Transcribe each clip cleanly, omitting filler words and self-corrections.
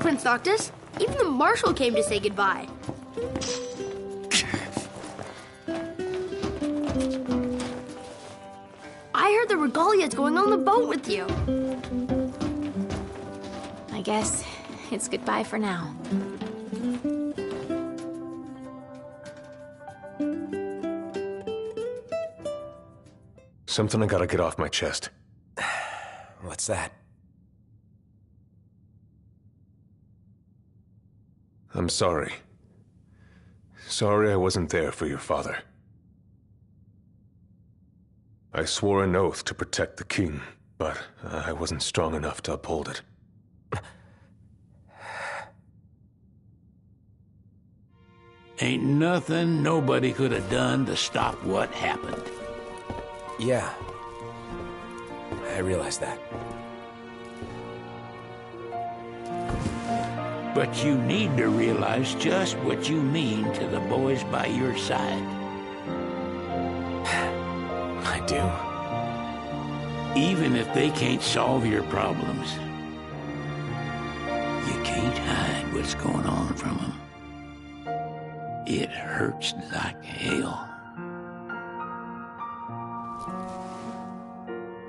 Prince Noctis. Even the Marshal came to say goodbye. I heard the Regalia's going on the boat with you. I guess it's goodbye for now. Something I gotta get off my chest. What's that? I'm sorry. Sorry I wasn't there for your father. I swore an oath to protect the king, but I wasn't strong enough to uphold it. Ain't nothing nobody could have done to stop what happened. Yeah. I realize that. But you need to realize just what you mean to the boys by your side. I do. Even if they can't solve your problems, you can't hide what's going on from them. It hurts like hell.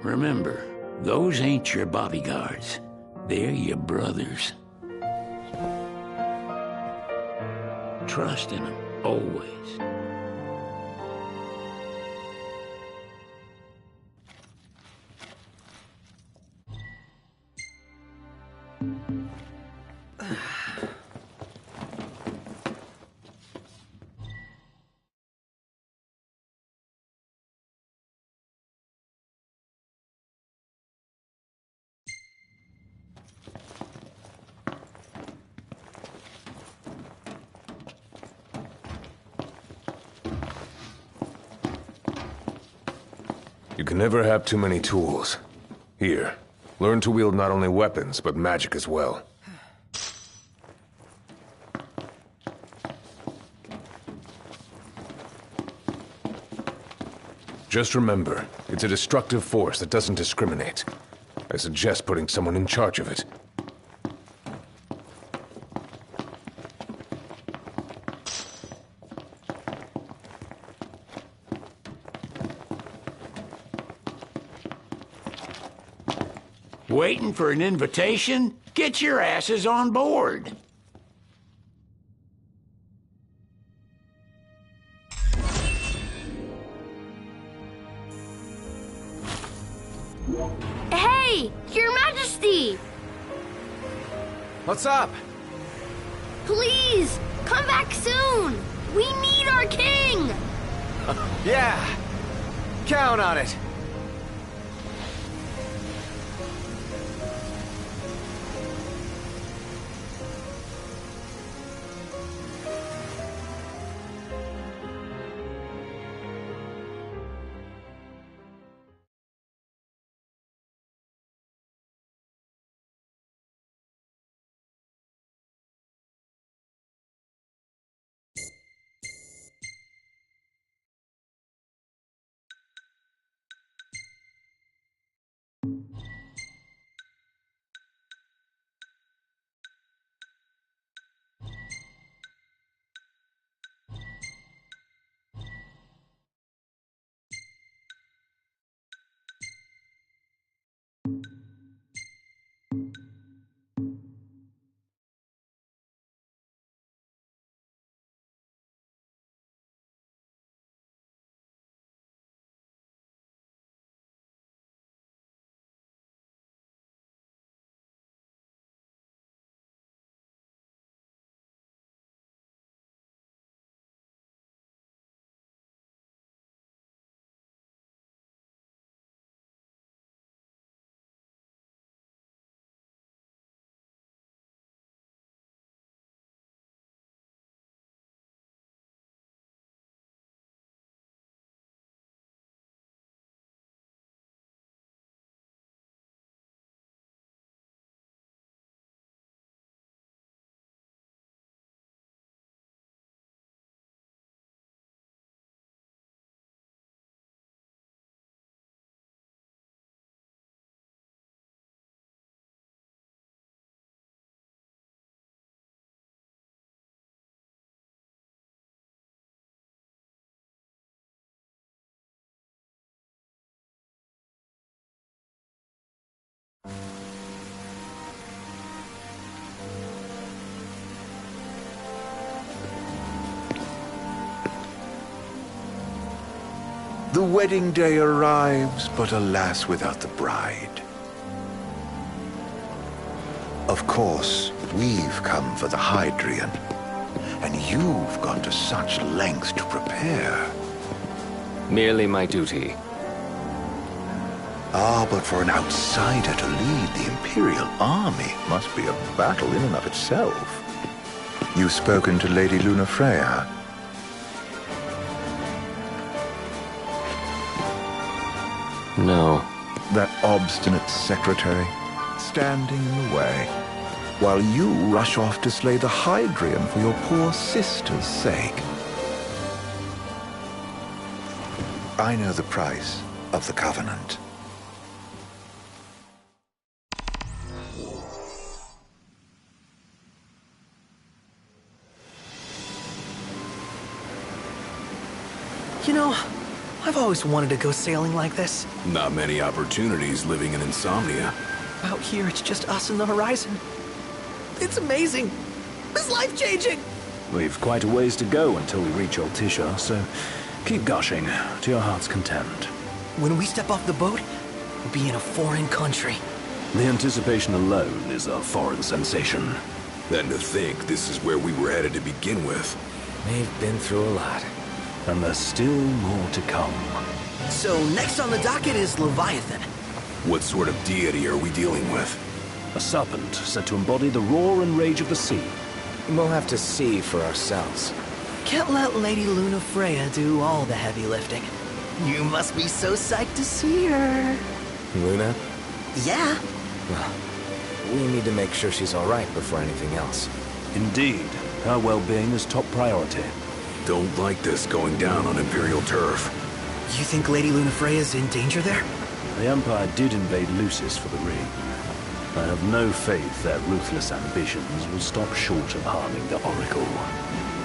Remember, those ain't your bodyguards. They're your brothers. Trust in them, always. You can never have too many tools. Here, learn to wield not only weapons, but magic as well. Just remember, it's a destructive force that doesn't discriminate. I suggest putting someone in charge of it. Waiting for an invitation? Get your asses on board. Hey, Your Majesty! What's up? Please, come back soon! We need our king! Yeah. Count on it. The wedding day arrives, but alas, without the bride. Of course, we've come for the Hydrian, and you've gone to such lengths to prepare. Merely my duty. Ah, but for an outsider to lead the Imperial army must be a battle in and of itself. You've spoken to Lady Lunafreya? No. That obstinate secretary, standing in the way, while you rush off to slay the Hydrian for your poor sister's sake. I know the price of the Covenant. You know, I've always wanted to go sailing like this. Not many opportunities living in Insomnia. Out here, it's just us and the horizon. It's amazing. It's life-changing. We've quite a ways to go until we reach Altissia, so keep gushing to your heart's content. When we step off the boat, we'll be in a foreign country. The anticipation alone is a foreign sensation. Then to think this is where we were headed to begin with. They've been through a lot. And there's still more to come. So next on the docket is Leviathan. What sort of deity are we dealing with? A serpent said to embody the roar and rage of the sea. We'll have to see for ourselves. Can't let Lady Lunafreya do all the heavy lifting. You must be so psyched to see her. Luna? Yeah. Well, we need to make sure she's all right before anything else. Indeed, her well-being is top priority. Don't like this going down on Imperial turf. You think Lady Lunafreya's in danger there? The Empire did invade Lucis for the ring. I have no faith their ruthless ambitions will stop short of harming the Oracle.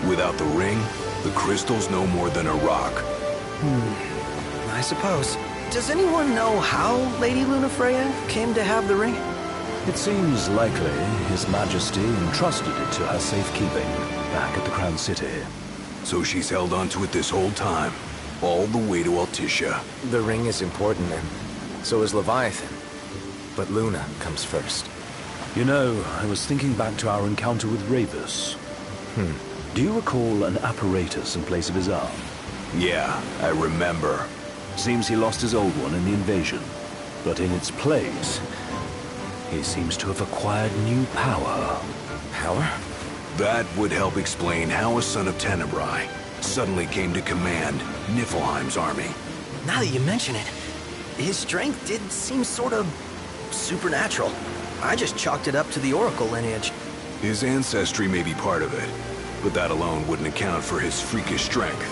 Without the ring, the crystal's no more than a rock. I suppose. Does anyone know how Lady Lunafreya came to have the ring? It seems likely His Majesty entrusted it to her safekeeping back at the Crown City. So she's held onto it this whole time, all the way to Altissia. The ring is important, and so is Leviathan. But Luna comes first. You know, I was thinking back to our encounter with Ravus. Do you recall an apparatus in place of his arm? Yeah, I remember. Seems he lost his old one in the invasion. But in its place, he seems to have acquired new power. Power? That would help explain how a son of Tenebrae suddenly came to command Niflheim's army. Now that you mention it, his strength did seem sort of supernatural. I just chalked it up to the Oracle lineage. His ancestry may be part of it, but that alone wouldn't account for his freakish strength.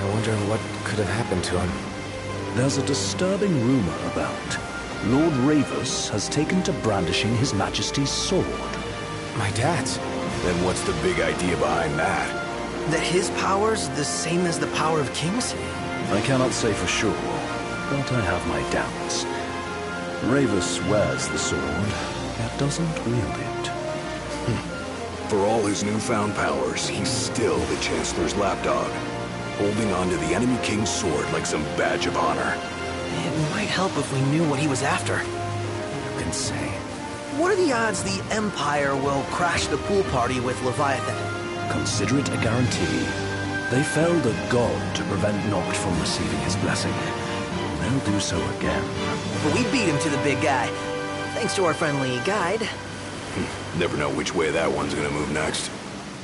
I wonder what could have happened to him. There's a disturbing rumor about Lord Ravus has taken to brandishing His Majesty's sword. My dad's. Then what's the big idea behind that? That his power's the same as the power of kings? I cannot say for sure, but I have my doubts. Ravus wears the sword, yet doesn't wield it. For all his newfound powers, he's still the Chancellor's lapdog, holding on to the enemy king's sword like some badge of honor. It might help if we knew what he was after. Who can say? What are the odds the Empire will crash the pool party with Leviathan? Consider it a guarantee. They felled a god to prevent Noct from receiving his blessing. They'll do so again. But we beat him to the big guy, thanks to our friendly guide. Never know which way that one's gonna move next.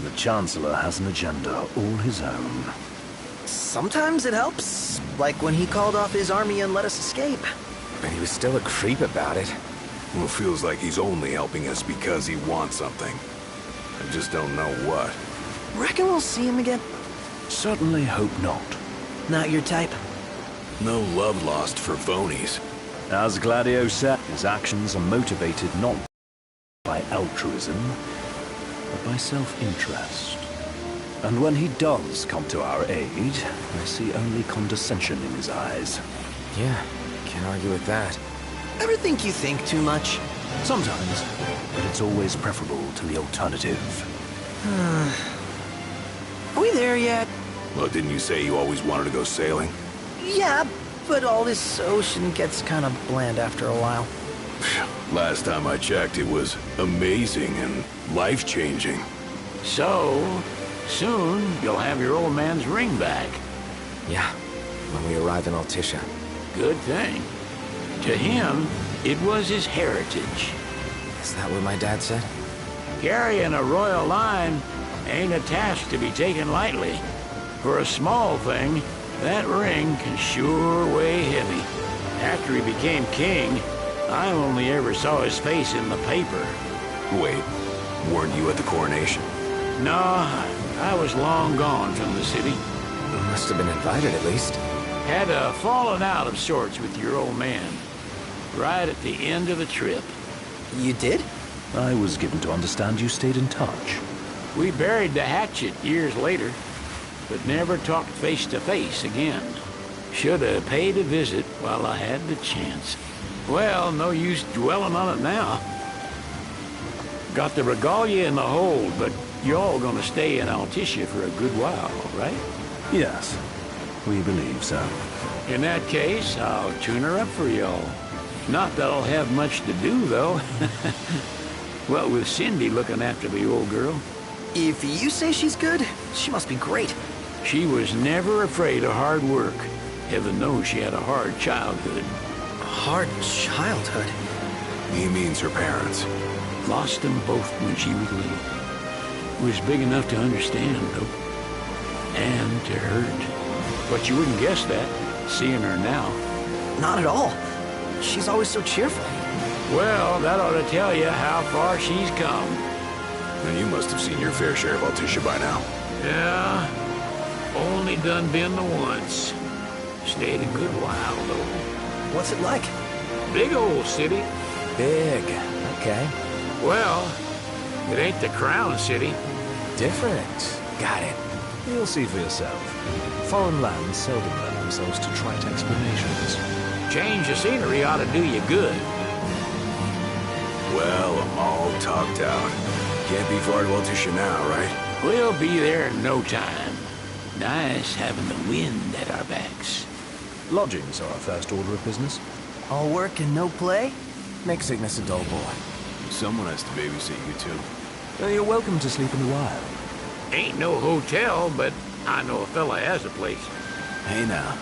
The Chancellor has an agenda all his own. Sometimes it helps, like when he called off his army and let us escape. But he was still a creep about it. Well, it feels like he's only helping us because he wants something. I just don't know what. Reckon we'll see him again? Certainly hope not. Not your type? No love lost for phonies. As Gladio said, his actions are motivated not by altruism, but by self-interest. And when he does come to our aid, I see only condescension in his eyes. Yeah, can't argue with that. Ever think you think too much? Sometimes, but it's always preferable to the alternative. Are we there yet? Well, didn't you say you always wanted to go sailing? Yeah, but all this ocean gets kind of bland after a while. Last time I checked, it was amazing and life-changing. So, soon you'll have your old man's ring back. Yeah, when we arrive in Altissia. Good thing. To him, it was his heritage. Is that what my dad said? Carrying a royal line ain't a task to be taken lightly. For a small thing, that ring can sure weigh heavy. After he became king, I only ever saw his face in the paper. Wait, weren't you at the coronation? No, I was long gone from the city. You must have been invited at least. Had a falling out of sorts with your old man. Right at the end of the trip. You did? I was given to understand you stayed in touch. We buried the hatchet years later, but never talked face to face again. Should have paid a visit while I had the chance. Well, no use dwelling on it now. Got the regalia in the hold, but y'all gonna stay in Altissia for a good while, right? Yes, we believe so. In that case, I'll tune her up for y'all. Not that I'll have much to do, though. What with Cindy looking after the old girl. If you say she's good, she must be great. She was never afraid of hard work. Heaven knows she had a hard childhood. Hard childhood? He means her parents. Lost them both when she was little. Was big enough to understand, though. And to hurt. But you wouldn't guess that, seeing her now. Not at all. She's always so cheerful. Well, that ought to tell you how far she's come. And you must have seen your fair share of Altissia by now. Yeah, only done been the once. Stayed a good while, though. What's it like? Big old city. Big. Okay. Well, it ain't the Crown City. Different. Got it. You'll see for yourself. Foreign lands seldom lend themselves to trite explanations. Change of scenery ought to do you good. Well, I'm all talked out. Can't be far to Altissia now, right? We'll be there in no time. Nice having the wind at our backs. Lodgings are our first order of business. All work and no play? Make Cygnus a dull boy. Someone has to babysit you, too. You're welcome to sleep in the wild. Ain't no hotel, but I know a fella has a place. Hey now.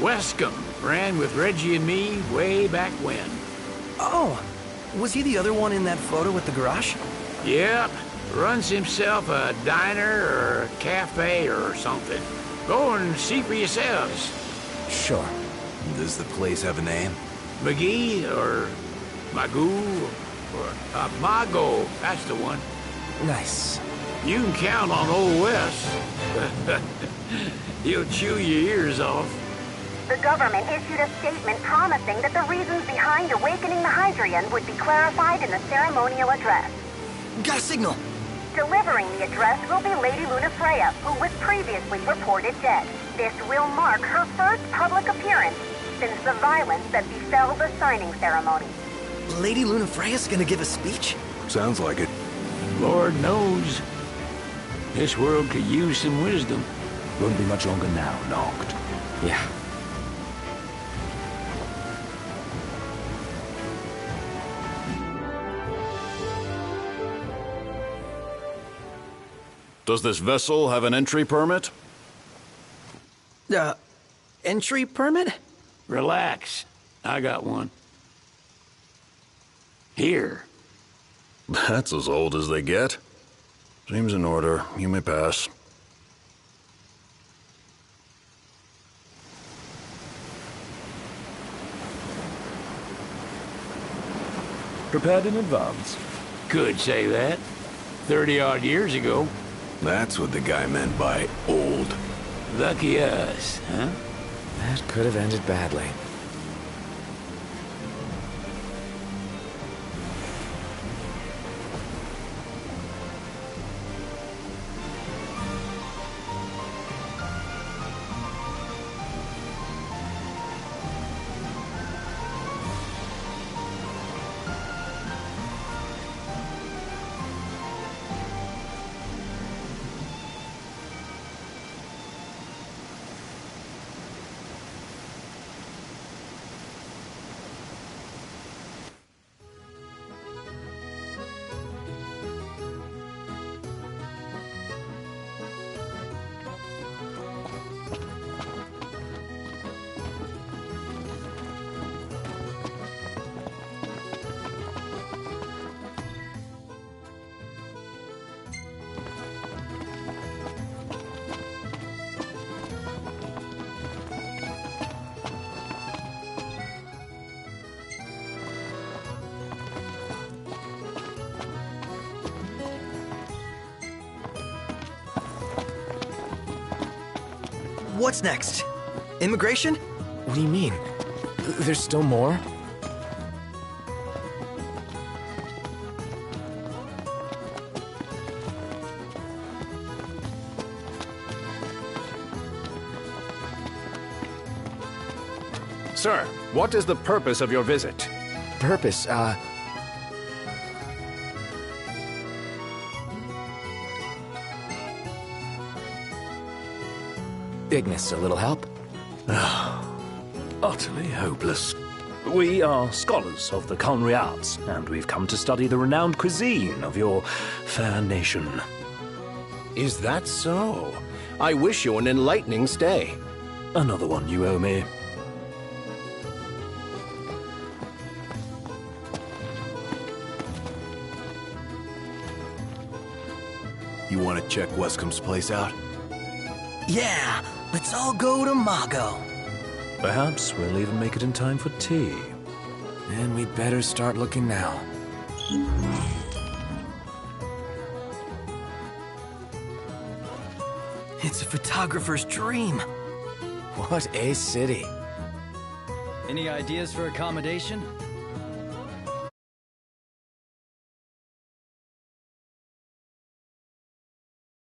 Wescombe ran with Reggie and me way back when. Oh, was he the other one in that photo with the garage? Yep, runs himself a diner or a cafe or something. Go and see for yourselves. Sure. Does the place have a name? McGee or Magoo or Mago, that's the one. Nice. You can count on Old West. He'll chew your ears off. The government issued a statement promising that the reasons behind awakening the Hydrian would be clarified in the ceremonial address. Got a signal. Delivering the address will be Lady Lunafreya, who was previously reported dead. This will mark her first public appearance since the violence that befell the signing ceremony. Lady Lunafreya's gonna give a speech? Sounds like it. Lord knows. This world could use some wisdom. Won't be much longer now, Noct. Yeah. Does this vessel have an entry permit? Entry permit? Relax. I got one. Here. That's as old as they get. Seems in order. You may pass. Prepared in advance? Could say that. 30-odd years ago. That's what the guy meant by old. Lucky us, huh? That could have ended badly. What's next? Immigration? What do you mean? There's still more? Sir, what is the purpose of your visit? Purpose, Ignis, a little help? Utterly hopeless. We are scholars of the culinary arts, and we've come to study the renowned cuisine of your fair nation. Is that so? I wish you an enlightening stay. Another one you owe me. You want to check Wescomb's place out? Yeah, let's all go to Mago. Perhaps we'll even make it in time for tea. And we'd better start looking now. It's a photographer's dream. What a city. Any ideas for accommodation?